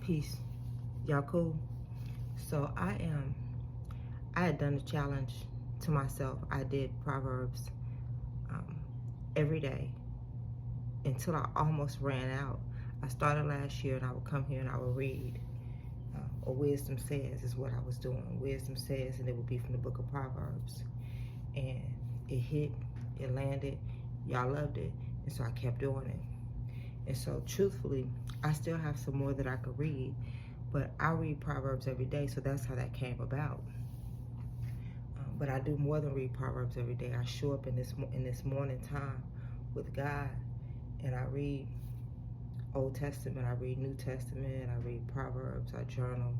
Peace. Y'all cool? So I had done a challenge to myself. I did Proverbs every day until I almost ran out. I started last year and I would come here and I would read. Or Wisdom Says is what I was doing. Wisdom Says, and it would be from the book of Proverbs. And it hit, it landed, y'all loved it, and so I kept doing it. And so truthfully, I still have some more that I could read, but I read Proverbs every day, so that's how that came about. But I do more than read Proverbs every day. I show up in this morning time with God, and I read Old Testament, I read New Testament, I read Proverbs, I journal.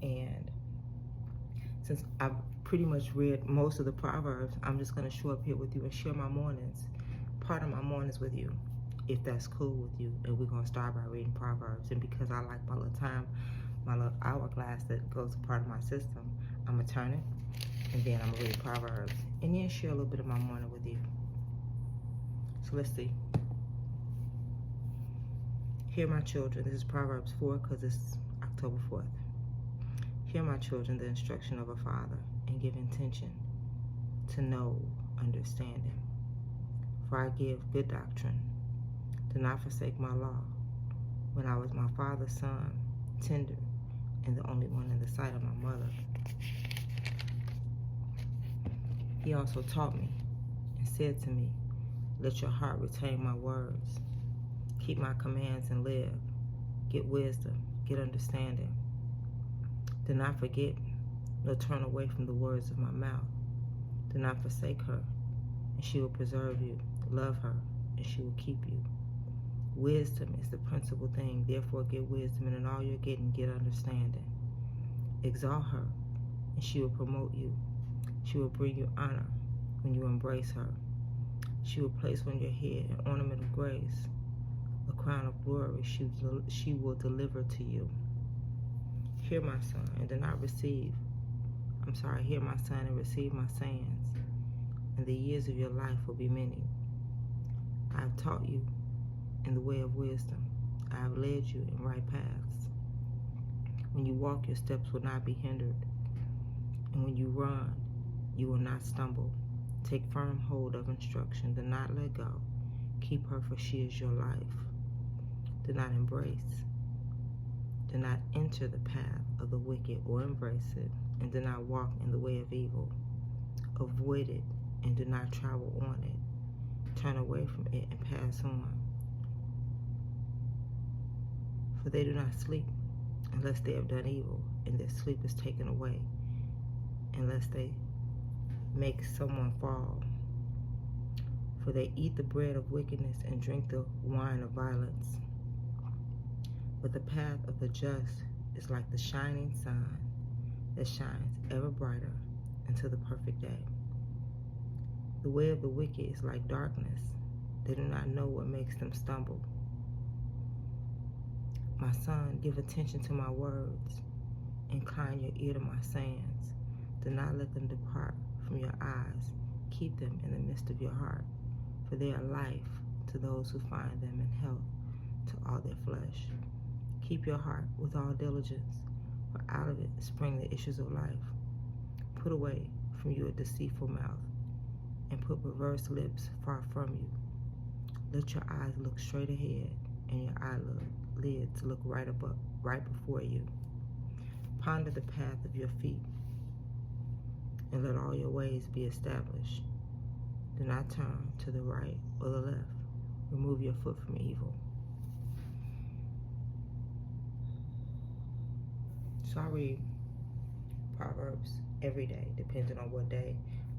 And since I've pretty much read most of the Proverbs, I'm just going to show up here with you and share my mornings, part of my mornings with you, if that's cool with you. And we're going to start by reading Proverbs. And because I like my little time, my little hourglass that goes part of my system, I'm going to turn it, and then I'm going to read Proverbs, and then share a little bit of my morning with you. So let's see. Hear my children. This is Proverbs 4 because it's October 4th. Hear my children the instruction of a father, and give attention to know understanding. For I give good doctrine. Do not forsake my law. When I was my father's son, tender, and the only one in the sight of my mother. He also taught me and said to me, let your heart retain my words. Keep my commands and live. Get wisdom, get understanding. Do not forget, nor turn away from the words of my mouth. Do not forsake her, and she will preserve you. Love her, and she will keep you. Wisdom is the principal thing. Therefore get wisdom, and in all you're getting, get understanding. Exalt her, and she will promote you. She will bring you honor when you embrace her. She will place on your head an ornament of grace, a crown of glory she will deliver to you. Hear my son, and do not receive. Hear my son, and receive my sayings, and the years of your life will be many. I have taught you in the way of wisdom. I have led you in right paths. When you walk, your steps will not be hindered, and when you run, you will not stumble. Take firm hold of instruction. Do not let go. Keep her, for she is your life. Do not embrace. Do not enter the path of the wicked or embrace it, and do not walk in the way of evil. Avoid it and do not travel on it. Turn away from it and pass on. For they do not sleep unless they have done evil, and their sleep is taken away, unless they make someone fall. For they eat the bread of wickedness and drink the wine of violence. But the path of the just is like the shining sun that shines ever brighter until the perfect day. The way of the wicked is like darkness. They do not know what makes them stumble. My son, give attention to my words. Incline your ear to my sayings. Do not let them depart from your eyes. Keep them in the midst of your heart, for they are life to those who find them, and health to all their flesh. Keep your heart with all diligence, for out of it spring the issues of life. Put away from you a deceitful mouth, and put perverse lips far from you. Let your eyes look straight ahead, and your eyelids look right before you. Ponder the path of your feet, and let all your ways be established. Do not turn to the right or the left. Remove your foot from evil. So I read Proverbs every day, depending on what day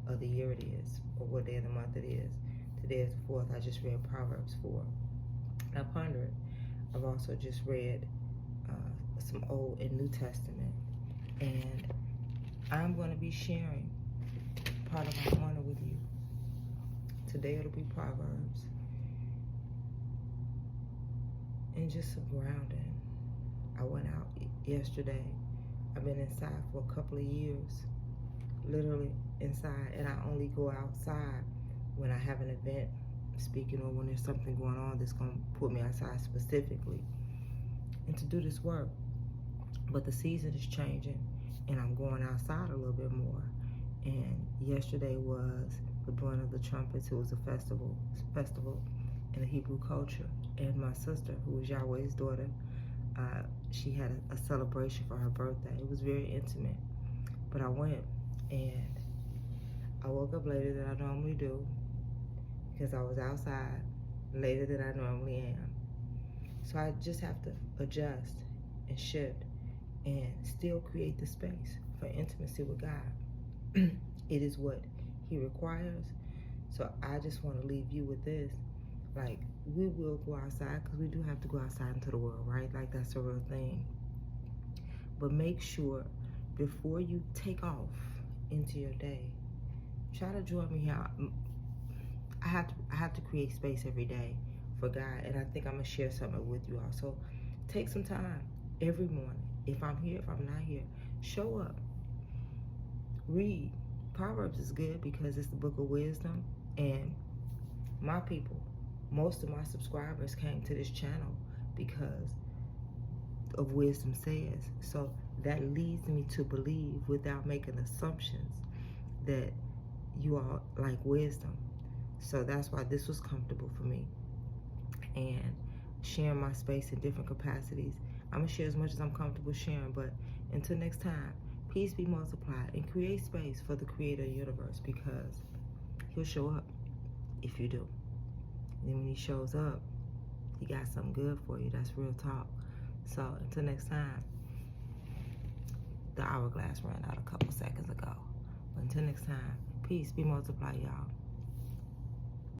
of the year it is, or what day of the month it is. Today is the 4th. I just read Proverbs 4. I ponder it. I've also just read some Old and New Testament, and I'm going to be sharing part of my morning with you. Today it'll be Proverbs, and just some grounding. I went out yesterday. I've been inside for a couple of years, literally inside, and I only go outside when I have an event speaking, or when there's something going on that's going to put me outside specifically, and to do this work. But the season is changing, and I'm going outside a little bit more. And yesterday was the blowing of the trumpets. It was a festival in the Hebrew culture. And my sister, who was Yahweh's daughter, she had a celebration for her birthday. It was very intimate. But I went, and I woke up later than I normally do because I was outside later than I normally am. So I just have to adjust and shift and still create the space for intimacy with God. It is what He requires. So I just want to leave you with this. Like, we will go outside because we do have to go outside into the world, right? Like, that's a real thing. But make sure before you take off into your day, try to join me here. I have to create space every day for God, and I think I'm gonna share something with you all. So take some time every morning. If I'm here, if I'm not here, show up. Read. Proverbs is good because it's the book of wisdom, and my people, most of my subscribers came to this channel because of Wisdom Says. So that leads me to believe, without making assumptions, that you all like wisdom. So that's why this was comfortable for me. And sharing my space in different capacities, I'm gonna share as much as I'm comfortable sharing. But until next time, peace be multiplied, and create space for the creator of the universe, because He'll show up if you do. And then when He shows up, He got something good for you. That's real talk. So until next time, the hourglass ran out a couple seconds ago. But until next time, peace be multiplied, y'all.